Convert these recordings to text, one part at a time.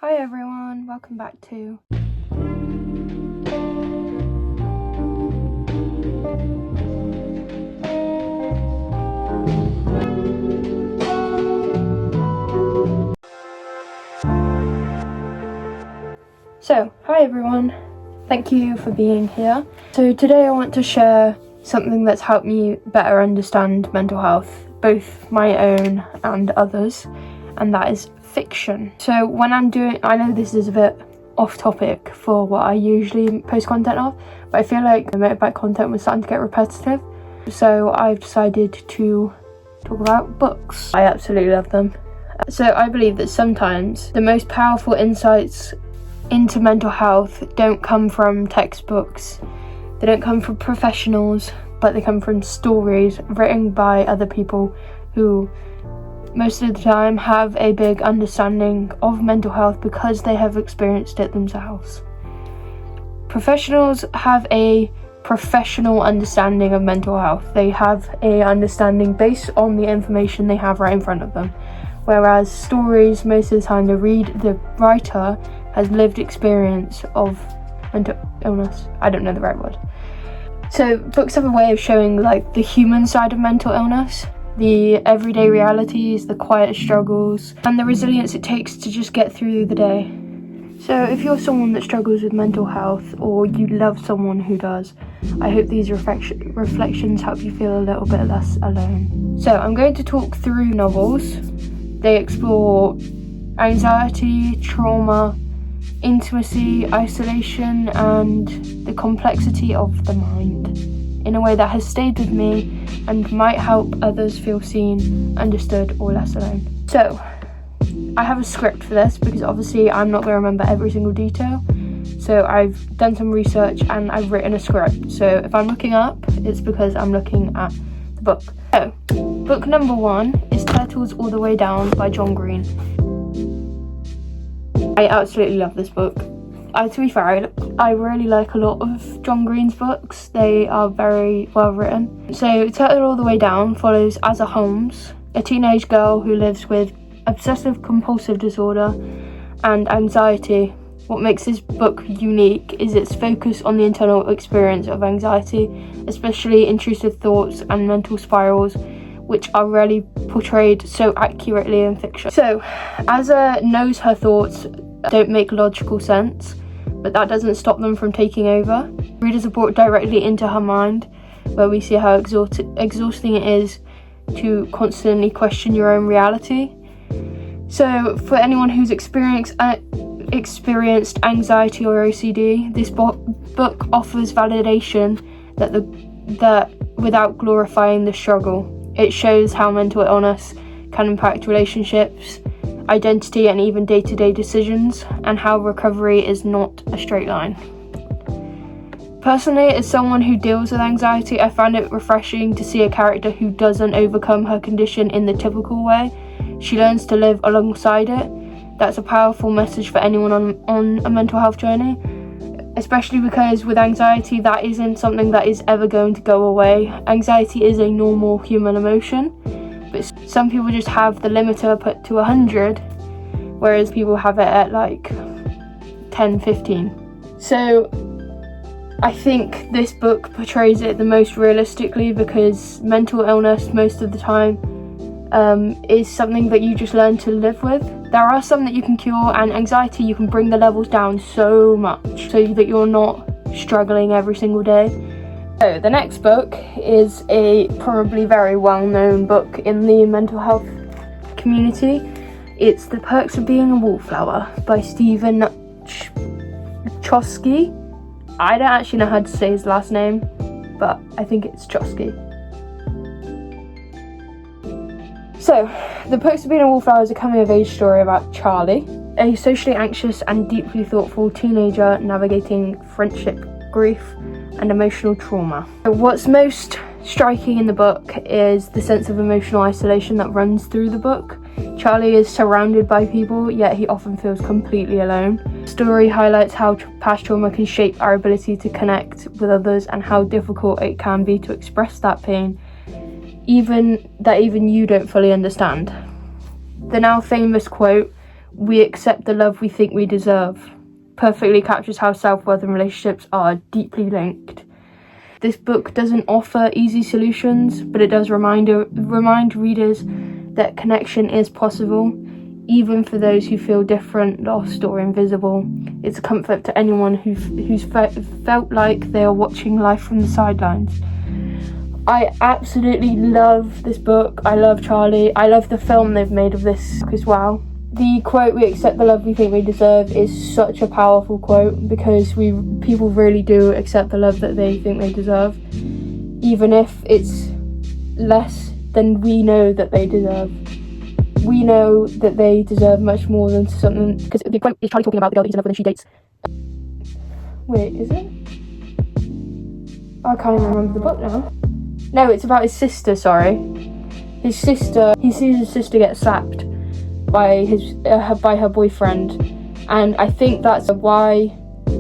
Hi everyone, welcome back to hi everyone, thank you for being here. So today I want to share something that's helped me better understand mental health, both my own and others, and that is fiction. So when I know this is a bit off topic for what I usually post content of, but I feel like the motorbike content was starting to get repetitive, so I've decided to talk about books. I absolutely love them. So I believe that sometimes the most powerful insights into mental health don't come from textbooks, they don't come from professionals, but they come from stories written by other people who most of the time have a big understanding of mental health because they have experienced it themselves. Professionals have a professional understanding of mental health. They have a understanding based on the information they have right in front of them. Whereas stories, most of the time the writer has lived experience of mental illness. I don't know the right word. So books have a way of showing like the human side of mental illness, the everyday realities, the quiet struggles, and the resilience it takes to just get through the day. So if you're someone that struggles with mental health, or you love someone who does, I hope these reflections help you feel a little bit less alone. So I'm going to talk through novels. They explore anxiety, trauma, intimacy, isolation, and the complexity of the mind in a way that has stayed with me and might help others feel seen, understood, or less alone. So I have a script for this because obviously I'm not going to remember every single detail. So I've done some research and I've written a script. So if I'm looking up, it's because I'm looking at the book. So book number 1 is Turtles All the Way Down by John Green. I absolutely love this book. To be fair, I really like a lot of John Green's books. They are very well written. So Turtle All the Way Down follows Asa Holmes, a teenage girl who lives with obsessive compulsive disorder and anxiety. What makes this book unique is its focus on the internal experience of anxiety, especially intrusive thoughts and mental spirals, which are rarely portrayed so accurately in fiction. So Asa knows her thoughts don't make logical sense, but that doesn't stop them from taking over. Readers are brought directly into her mind, where we see how exhausting it is to constantly question your own reality. So for anyone who's experienced anxiety or OCD, this book offers validation that without glorifying the struggle. It shows how mental illness can impact relationships, identity, and even day-to-day decisions, and how recovery is not a straight line. Personally, as someone who deals with anxiety, I find it refreshing to see a character who doesn't overcome her condition in the typical way. She learns to live alongside it. That's a powerful message for anyone on a mental health journey, especially because with anxiety, that isn't something that is ever going to go away. Anxiety is a normal human emotion, but some people just have the limiter put to 100, whereas people have it at like 10, 15. So I think this book portrays it the most realistically, because mental illness most of the time is something that you just learn to live with. There are some that you can cure, and anxiety, you can bring the levels down so much so that you're not struggling every single day. So the next book is a probably very well-known book in the mental health community. It's The Perks of Being a Wallflower by Stephen Chbosky. I don't actually know how to say his last name, but I think it's Chbosky. So, The Perks of Being a Wallflower is a coming-of-age story about Charlie, a socially anxious and deeply thoughtful teenager navigating friendship, grief, and emotional trauma. What's most striking in the book is the sense of emotional isolation that runs through the book. Charlie is surrounded by people, yet he often feels completely alone. The story highlights how past trauma can shape our ability to connect with others, and how difficult it can be to express that pain, even you don't fully understand. The now famous quote, we accept the love we think we deserve perfectly captures how self-worth and relationships are deeply linked. This book doesn't offer easy solutions, but it does remind readers that connection is possible, even for those who feel different, lost or invisible. It's a comfort to anyone who's felt like they are watching life from the sidelines. I absolutely love this book. I love Charlie. I love the film they've made of this as well. The quote, "We accept the love we think we deserve," is such a powerful quote, because people really do accept the love that they think they deserve, even if it's less than we know that they deserve. We know that they deserve much more than something, because the quote is Charlie talking about the girl that he's in love with and she dates. Wait, is it? I can't even remember the book now. No, it's about his sister, sorry. His sister, he sees his sister get slapped by her boyfriend, and I think that's why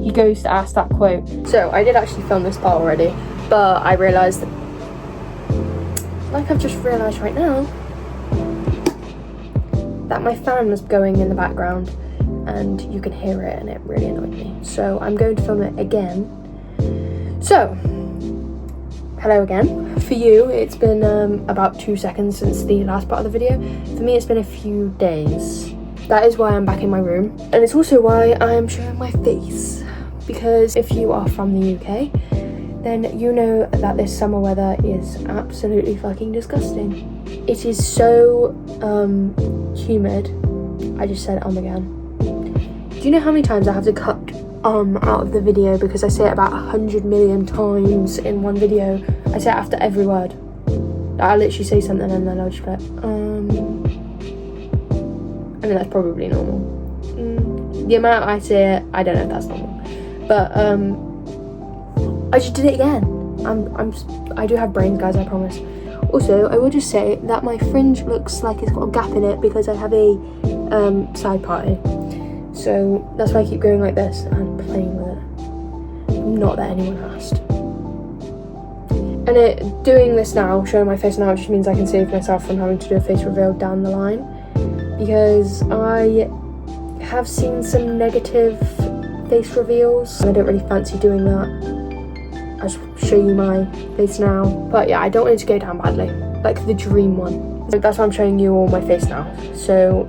he goes to ask that quote. So I did actually film this part already, but I realised, like I've just realised right now, that my fan was going in the background and you can hear it, and it really annoyed me. So I'm going to film it again. So, hello again. For you, it's been about 2 seconds since the last part of the video. For me, it's been a few days. That is why I'm back in my room. And it's also why I am showing my face. Because if you are from the UK, then you know that this summer weather is absolutely fucking disgusting. It is so humid. I just said again. Do you know how many times I have to cut out of the video because I say it about 100 million times in one video? I say it after every word. I'll literally say something and then I'll just be like, I mean, that's probably normal. The amount I say it, I don't know if that's normal. But I just did it again. I do have brains, guys, I promise. Also, I will just say that my fringe looks like it's got a gap in it because I have a side party. So that's why I keep going like this and playing with it. Not that anyone asked. And doing this now, showing my face now, just means I can save myself from having to do a face reveal down the line. Because I have seen some negative face reveals. I don't really fancy doing that. I'll just show you my face now. But yeah, I don't want it to go down badly. Like the dream one. So that's why I'm showing you all my face now. So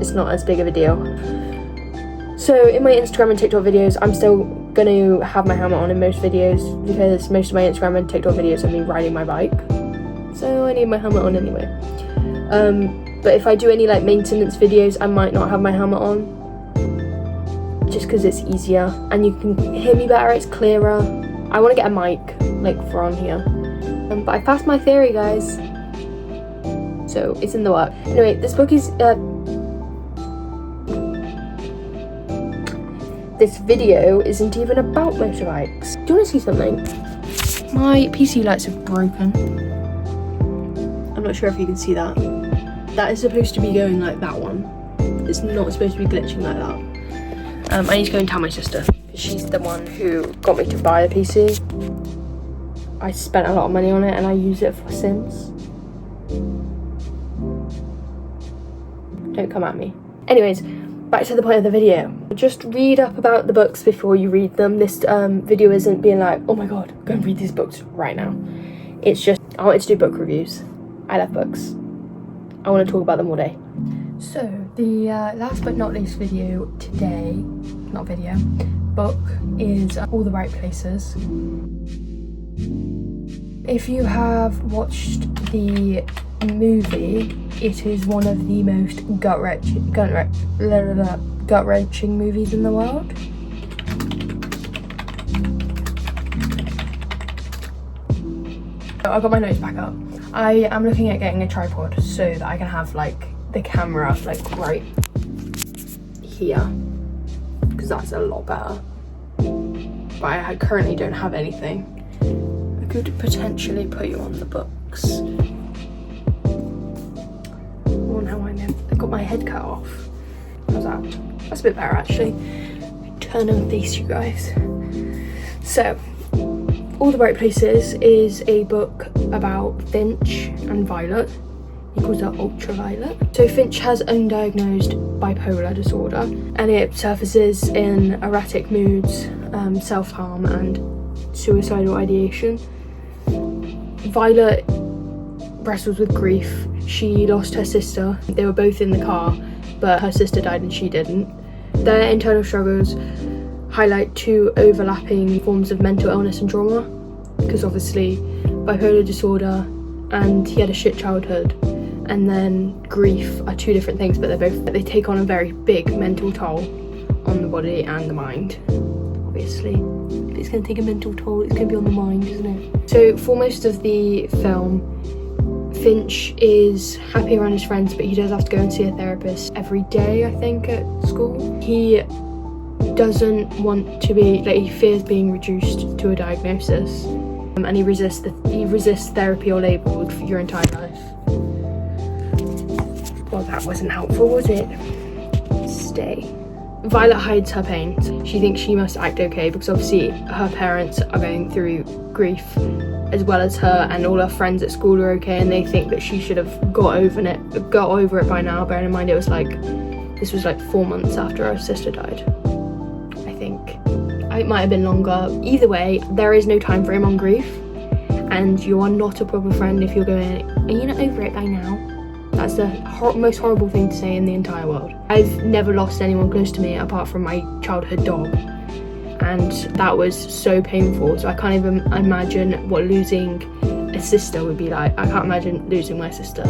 it's not as big of a deal. So in my Instagram and TikTok videos, I'm still going to have my helmet on in most videos because most of my Instagram and TikTok videos are me riding my bike. So I need my helmet on anyway. But if I do any like maintenance videos, I might not have my helmet on. Just because it's easier and you can hear me better, it's clearer. I want to get a mic like for on here. But I passed my theory, guys. So it's in the work. Anyway, this book is... This video isn't even about motorbikes. Do you want to see something? My PC lights are broken. I'm not sure if you can see that. That is supposed to be going like that one. It's not supposed to be glitching like that. I need to go and tell my sister. She's the one who got me to buy a PC. I spent a lot of money on it and I use it for Sims. Don't come at me. Anyways, back to the point of the video. Just read up about the books before you read them. This video isn't being like, oh my god, go and read these books right now. It's just, I wanted to do book reviews. I love books. I want to talk about them all day. So, the last but not least video today, book is All the Right Places. If you have watched the movie, it is one of the most gut-wrenching movies in the world. I got my notes back up. I am looking at getting a tripod so that I can have like the camera like right here, because that's a lot better. But I currently don't have anything. I could potentially put you on the books. Oh no, I got my head cut off. How's that? That's a bit better actually. Turn and face you guys. So, All the Right Places is a book about Finch and Violet. He calls her ultraviolet. So Finch has undiagnosed bipolar disorder, and it surfaces in erratic moods, self-harm and suicidal ideation. Violet wrestles with grief. She lost her sister. They were both in the car, but her sister died and she didn't. Their internal struggles highlight two overlapping forms of mental illness and trauma, because obviously bipolar disorder and he had a shit childhood, and then grief are two different things, but they take on a very big mental toll on the body and the mind. Obviously, if it's going to take a mental toll, it's going to be on the mind, isn't it? So for most of the film, Finch is happy around his friends, but he does have to go and see a therapist every day, I think, at school. He doesn't want to be, like, he fears being reduced to a diagnosis, and he resists therapy or label for your entire life. Well, that wasn't helpful, was it? Stay. Violet hides her pain. She thinks she must act okay because obviously her parents are going through grief as well as her, and all her friends at school are okay, and they think that she should have got over it by now. Bearing in mind this was like 4 months after her sister died, I think. It might have been longer. Either way, there is no time frame on grief, and you are not a proper friend if you're going, are you not over it by now? That's the most horrible thing to say in the entire world. I've never lost anyone close to me apart from my childhood dog, and that was so painful. So I can't even imagine what losing a sister would be like. I can't imagine losing my sister.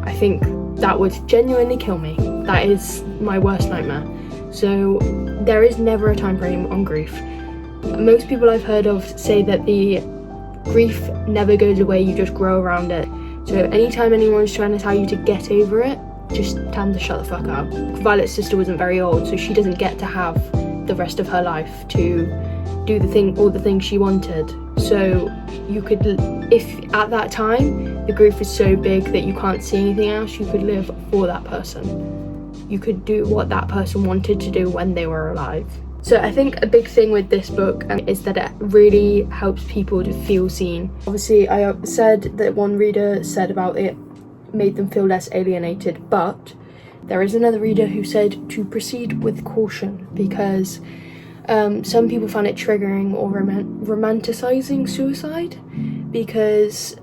I think that would genuinely kill me. That is my worst nightmare. So there is never a time frame on grief. Most people I've heard of say that the grief never goes away, you just grow around it. So anytime anyone's trying to tell you to get over it, just tell them to shut the fuck up. Violet's sister wasn't very old, so she doesn't get to have the rest of her life to do all the things she wanted. So you could, if at that time the grief is so big that you can't see anything else, you could live for that person. You could do what that person wanted to do when they were alive. So I think a big thing with this book is that it really helps people to feel seen. Obviously, I said that one reader said about it made them feel less alienated, but there is another reader who said to proceed with caution, because some people found it triggering or romanticizing suicide, because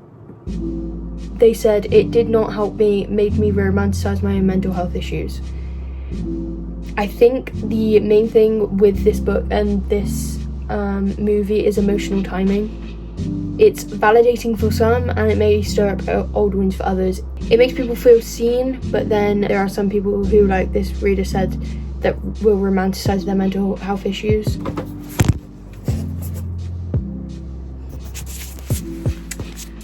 they said it did not help me, made me romanticize my own mental health issues. I think the main thing with this book and this movie is emotional timing. It's validating for some, and it may stir up old wounds for others. It makes people feel seen, but then there are some people who, like this reader said, that will romanticize their mental health issues.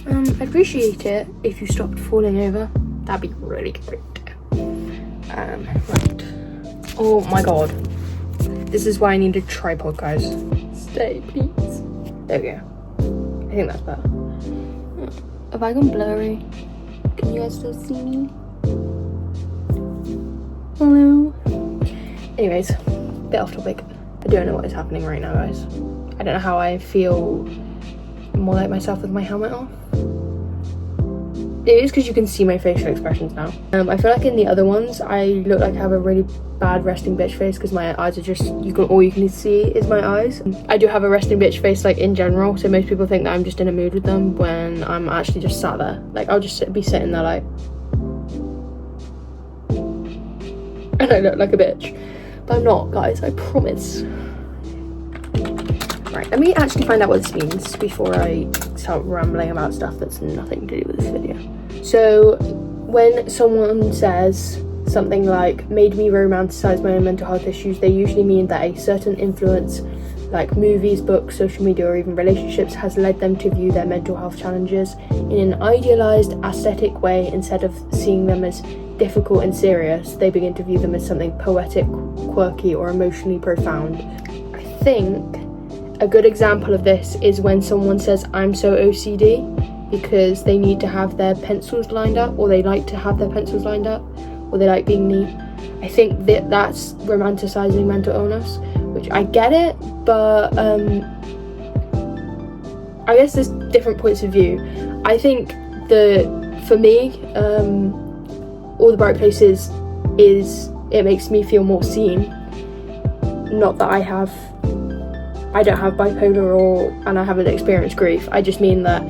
I'd appreciate it if you stopped falling over. That'd be really great. Right. Oh my god. This is why I need a tripod, guys. Stay, please. There we go. I think that's better. Have I gone blurry? Can you guys still see me? Hello? Anyways, bit off topic. I don't know what is happening right now, guys. I don't know how I feel more like myself with my helmet off. It is because you can see my facial expressions now. I feel like in the other ones, I look like I have a really bad resting bitch face because my eyes are just, all you can see is my eyes. I do have a resting bitch face, like, in general, so most people think that I'm just in a mood with them when I'm actually just sat there. Like, I'll just be sitting there like, and I look like a bitch. But I'm not, guys, I promise. Right, let me actually find out what this means before I start rambling about stuff that's nothing to do with this video. So, when someone says something like, made me romanticize my own mental health issues, they usually mean that a certain influence, like movies, books, social media, or even relationships, has led them to view their mental health challenges in an idealized, aesthetic way. Instead of seeing them as difficult and serious, they begin to view them as something poetic, quirky, or emotionally profound. I think a good example of this is when someone says, I'm so OCD, because they need to have their pencils lined up, or they like to have their pencils lined up, or they like being neat. I think that's romanticizing mental illness, which I get it, but I guess there's different points of view. I think the for me, All the Bright Places it makes me feel more seen. Not that I don't have bipolar and I haven't experienced grief. I just mean that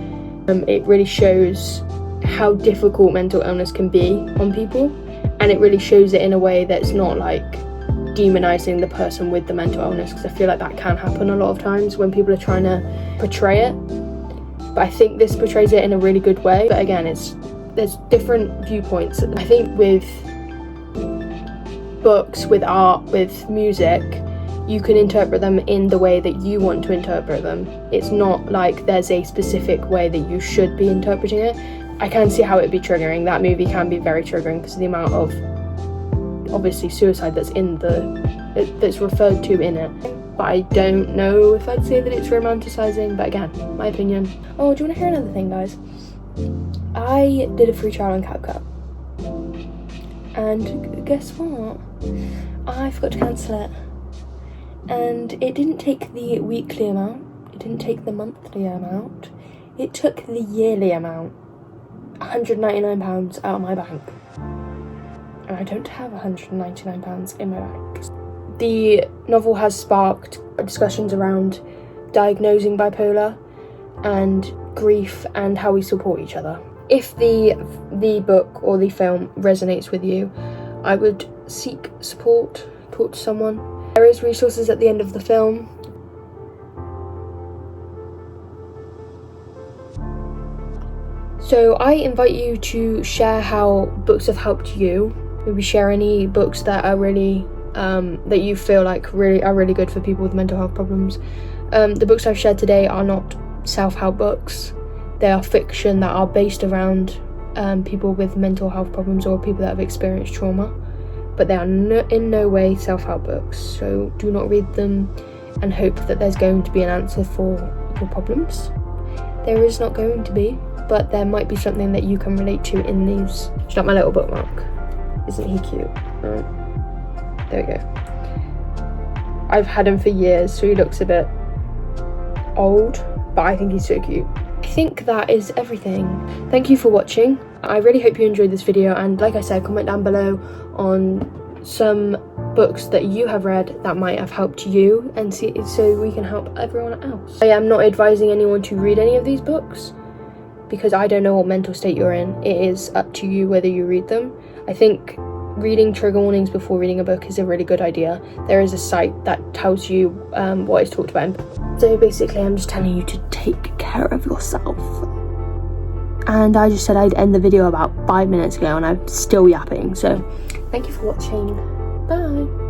it really shows how difficult mental illness can be on people, and it really shows it in a way that's not like demonizing the person with the mental illness, because I feel like that can happen a lot of times when people are trying to portray it. But I think this portrays it in a really good way. But again, there's different viewpoints. I think with books, with art, with music, you can interpret them in the way that you want to interpret them. It's not like there's a specific way that you should be interpreting it. I can see how it'd be triggering. That movie can be very triggering because of the amount of, obviously, suicide that's that's referred to in it. But I don't know if I'd say that it's romanticising, but again, my opinion. Oh, do you want to hear another thing, guys? I did a free trial on CapCut, and guess what? I forgot to cancel it. And it didn't take the weekly amount, it didn't take the monthly amount, it took the yearly amount. £199 out of my bank. And I don't have £199 in my bank. The novel has sparked discussions around diagnosing bipolar and grief and how we support each other. If the book or the film resonates with you, I would seek support, talk to someone. There is resources at the end of the film. So I invite you to share how books have helped you. Maybe share any books that are really, that you feel like are really good for people with mental health problems. The books I've shared today are not self-help books. They are fiction that are based around people with mental health problems or people that have experienced trauma. But they are in no way self-help books. So do not read them and hope that there's going to be an answer for your problems. There is not going to be. But there might be something that you can relate to in these. Just like my little bookmark. Isn't he cute? There we go. I've had him for years, so he looks a bit old, but I think he's so cute. I think that is everything. Thank you for watching. I really hope you enjoyed this video, and like I said, comment down below on some books that you have read that might have helped you, and see so we can help everyone else. I am not advising anyone to read any of these books, because I don't know what mental state you're in. It is up to you whether you read them. I think reading trigger warnings before reading a book is a really good idea. There is a site that tells you what is talked about. So basically I'm just telling you to take care of yourself. And I just said I'd end the video about 5 minutes ago and I'm still yapping. So thank you for watching. Bye.